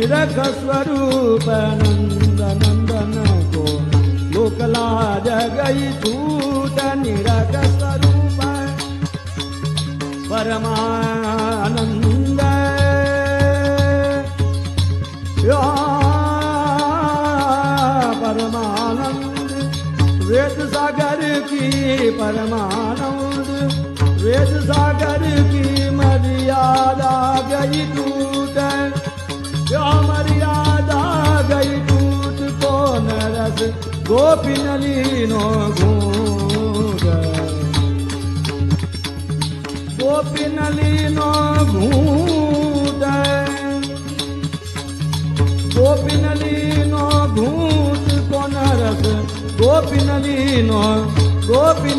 निरख स्वरूप नंद नंदन को लोकला जगई छूट निरख स्वरूप परमानंद परमानंद वेद सागर की परमानंद वेद सागर की मर्यादा गई टूट मर्यादा गई टूट को नरस गोपी नलीनो घूट गोपी नलीनो घूट गोपी नलीनो घूट को नरस गोपी नलीनो गोपी